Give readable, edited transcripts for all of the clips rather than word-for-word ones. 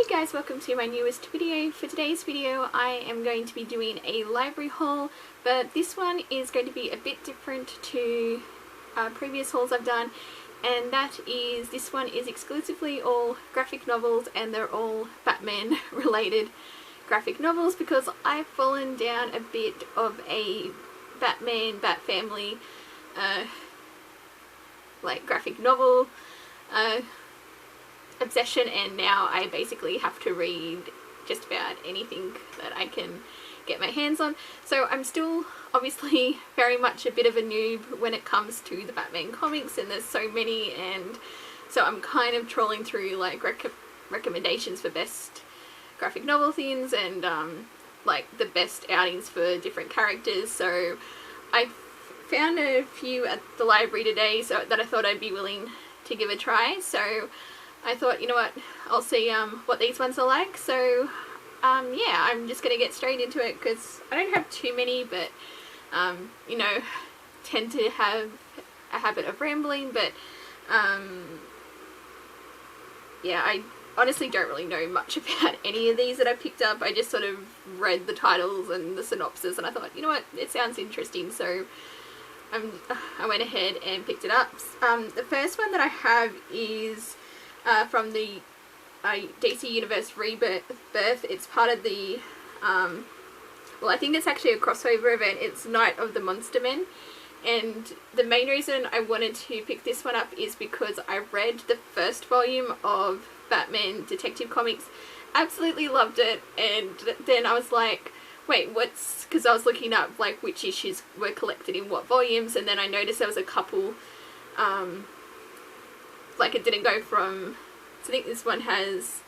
Hey guys, welcome to my newest video. For today's video I am going to be doing a library haul, but this one is going to be a bit different to previous hauls I've done, and that is, this one is exclusively all graphic novels, and they're all Batman related graphic novels because I've fallen down a bit of a Batman, Bat Family like graphic novel obsession, and now I basically have to read just about anything that I can get my hands on. So I'm still obviously very much a bit of a noob when it comes to the Batman comics, and there's so many, and so I'm kind of trawling through like recommendations for best graphic novel things and like the best outings for different characters. So I found a few at the library today that I thought I'd be willing to give a try. So I thought, you know what, I'll see what these ones are like. So yeah, I'm just going to get straight into it because I don't have too many, but you know, tend to have a habit of rambling, but yeah, I honestly don't really know much about any of these that I picked up. I just sort of read the titles and the synopsis and I thought, you know what, it sounds interesting, so I went ahead and picked it up. The first one that I have is from the DC Universe Rebirth. It's part of the, well, I think it's actually a crossover event. It's Night of the Monster Men, and the main reason I wanted to pick this one up is because I read the first volume of Batman Detective Comics, absolutely loved it, and then I was like, wait, what's, because I was looking up like which issues were collected in what volumes, and then I noticed there was a couple, like it didn't go from, so I think this one has,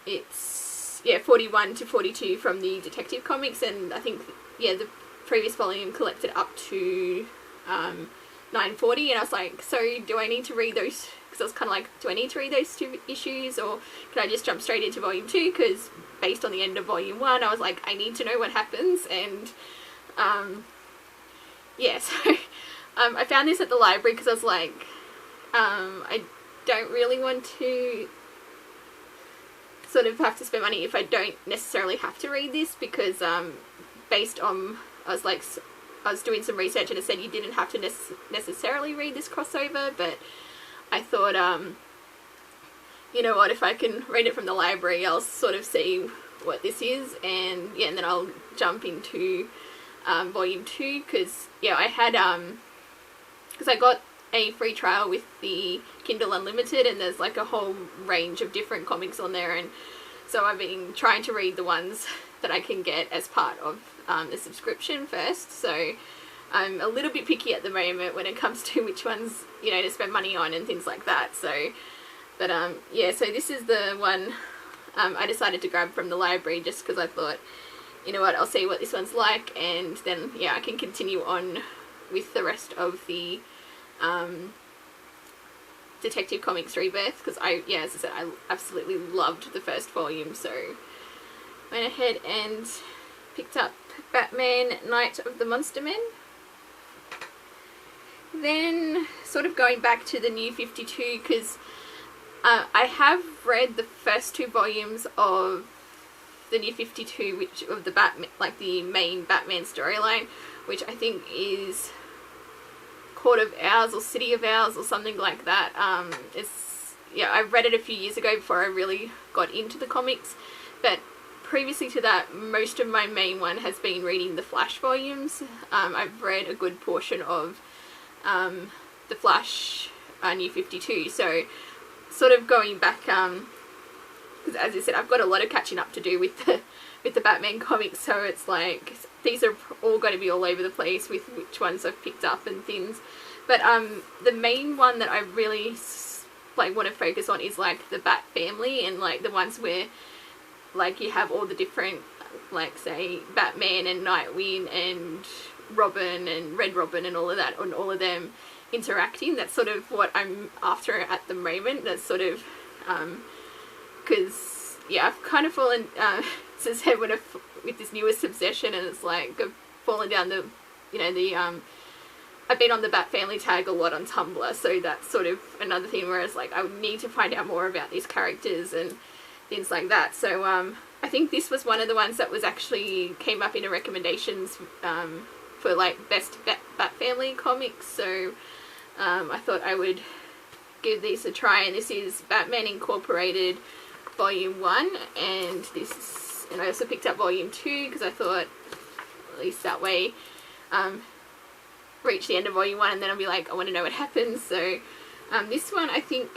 it's, yeah, 41 to 42 from the Detective Comics, and I think, yeah, the previous volume collected up to 940, and I was like, so do I need to read those, because I was kind of like, do I need to read those two issues, or can I just jump straight into volume 2, because based on the end of volume 1, I was like, I need to know what happens, and yeah, so I found this at the library because I was like, I don't really want to sort of have to spend money if I don't necessarily have to read this, because based on, I was doing some research and it said you didn't have to necessarily read this crossover, but I thought, you know what, if I can read it from the library, I'll sort of see what this is, and yeah, and then I'll jump into volume 2, because yeah, I had, because I got a free trial with the Kindle Unlimited, and there's like a whole range of different comics on there, and so I've been trying to read the ones that I can get as part of the subscription first. So I'm a little bit picky at the moment when it comes to which ones, you know, to spend money on and things like that. So, but yeah, so this is the one I decided to grab from the library just because I thought, you know what, I'll see what this one's like, and then yeah, I can continue on with the rest of the Detective Comics Rebirth, because yeah, as I said, I absolutely loved the first volume, so went ahead and picked up Batman Night of the Monster Men. Then sort of going back to the New 52, because I have read the first 2 volumes of the New 52, which of the Batman, like the main Batman storyline, which I think is Court of Owls or City of Owls or something like that. It's, yeah, I read it a few years ago before I really got into the comics, but previously to that, most of my main one has been reading the Flash volumes. I've read a good portion of the Flash New 52, so sort of going back, because as I said, I've got a lot of catching up to do with the Batman comics, so it's like these are all going to be all over the place with which ones I've picked up and things. But the main one that I really like want to focus on is like the Bat Family, and like the ones where like you have all the different, like say Batman and Nightwing and Robin and Red Robin and all of that, and all of them interacting. That's sort of what I'm after at the moment. That's sort of because yeah, I've kind of fallen since with this newest obsession, and it's like I've fallen down the, you know, the I've been on the Bat Family tag a lot on Tumblr, so that's sort of another thing where it's like I would need to find out more about these characters and things like that. So I think this was one of the ones that was actually came up in the recommendations for like best Bat Family comics. So I thought I would give these a try, and this is Batman Incorporated Volume 1, and I also picked up Volume 2 because I thought at least that way reach the end of Volume 1 and then I'll be like, I want to know what happens. So this one I think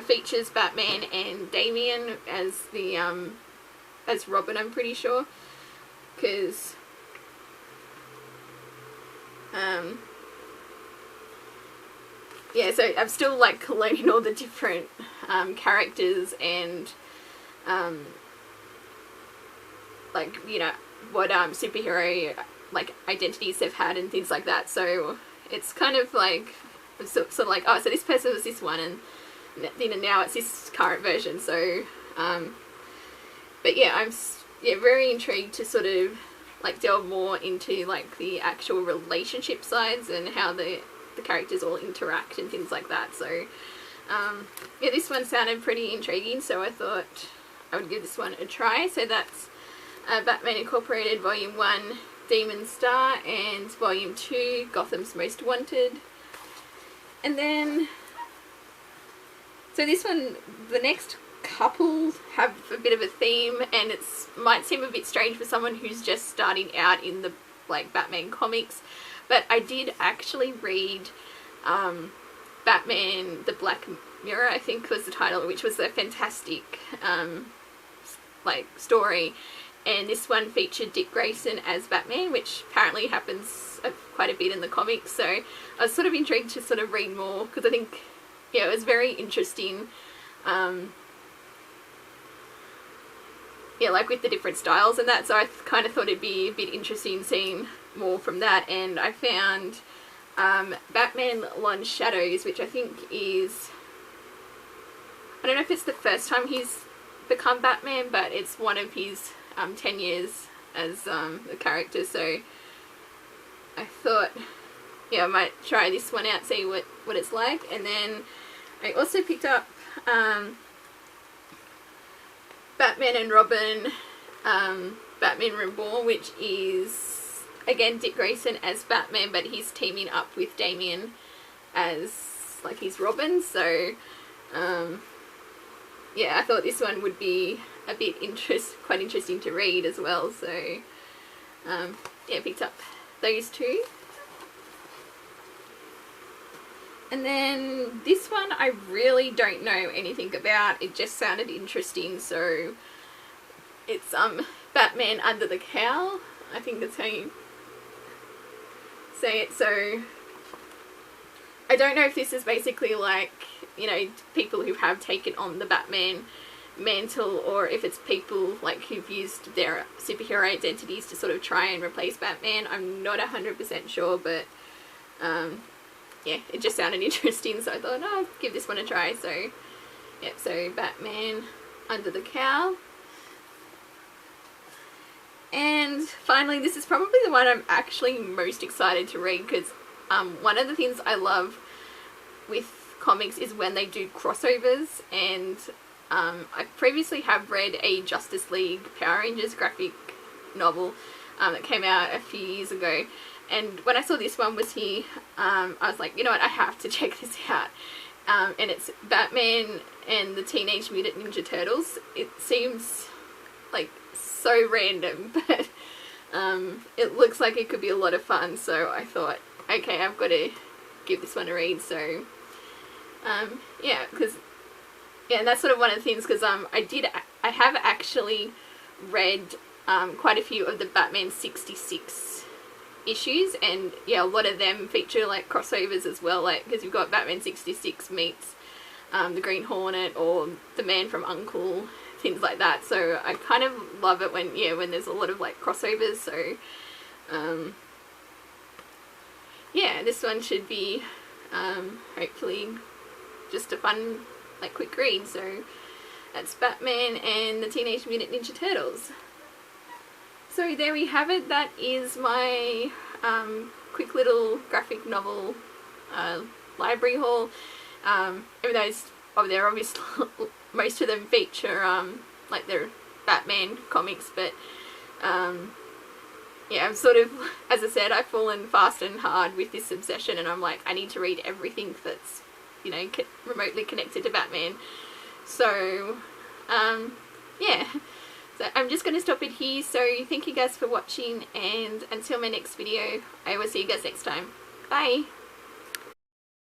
features Batman and Damian as the as Robin, I'm pretty sure, because yeah, so I'm still like learning all the different characters and like, you know, what superhero like identities they've had and things like that. So it's kind of like sort of like, oh, so this person was this one, and you know, now it's this current version. So but yeah, I'm very intrigued to sort of like delve more into like the actual relationship sides and how the characters all interact and things like that. So yeah, this one sounded pretty intriguing, so I thought I would give this one a try. So that's Batman Incorporated Volume 1, Demon Star, and Volume 2, Gotham's Most Wanted. And then, so this one, the next couple have a bit of a theme, and it might seem a bit strange for someone who's just starting out in the like Batman comics, but I did actually read Batman the Black Mirror, I think was the title, which was a fantastic like story. And this one featured Dick Grayson as Batman, which apparently happens quite a bit in the comics. So I was sort of intrigued to sort of read more, because I think, yeah, it was very interesting. Yeah, like with the different styles and that. So I kind of thought it'd be a bit interesting seeing more from that. And I found Batman Lon Shadows, which I think is, I don't know if it's the first time he's become Batman, but it's one of his 10 years as the character. So I thought, yeah, I might try this one out, see what it's like. And then I also picked up Batman and Robin, Batman Reborn, which is again Dick Grayson as Batman, but he's teaming up with Damian as like his Robin. So yeah, I thought this one would be a bit quite interesting to read as well. So yeah, picked up those two. And then this one I really don't know anything about. It just sounded interesting. So it's Batman Under the Cowl, I think that's how you say it. So I don't know if this is basically like, you know, people who have taken on the Batman mantle, or if it's people like who've used their superhero identities to sort of try and replace Batman. I'm not 100% sure, but yeah, it just sounded interesting, so I thought, oh, I'll give this one a try. So yeah, so Batman Under the Cowl. And finally, this is probably the one I'm actually most excited to read, because one of the things I love with comics is when they do crossovers, and I previously have read a Justice League Power Rangers graphic novel that came out a few years ago, and when I saw this one was here, I was like, you know what, I have to check this out. And it's Batman and the Teenage Mutant Ninja Turtles. It seems like so random, but it looks like it could be a lot of fun, so I thought, okay, I've got to give this one a read. So yeah, because yeah, and that's sort of one of the things, because I have actually read quite a few of the Batman 66 issues, and yeah, a lot of them feature like crossovers as well, like because you've got Batman 66 meets the Green Hornet or the Man from U.N.C.L.E., things like that. So I kind of love it when, yeah, when there's a lot of like crossovers. So yeah, this one should be hopefully just a fun like quick read. So that's Batman and the Teenage Mutant Ninja Turtles. So there we have it. That is my quick little graphic novel library haul. Even though they're obviously most of them feature like their Batman comics, but yeah, I'm sort of, as I said, I've fallen fast and hard with this obsession, and I'm like, I need to read everything that's, you know, remotely connected to Batman. So yeah, so I'm just going to stop it here. So thank you guys for watching, and until my next video, I will see you guys next time. Bye!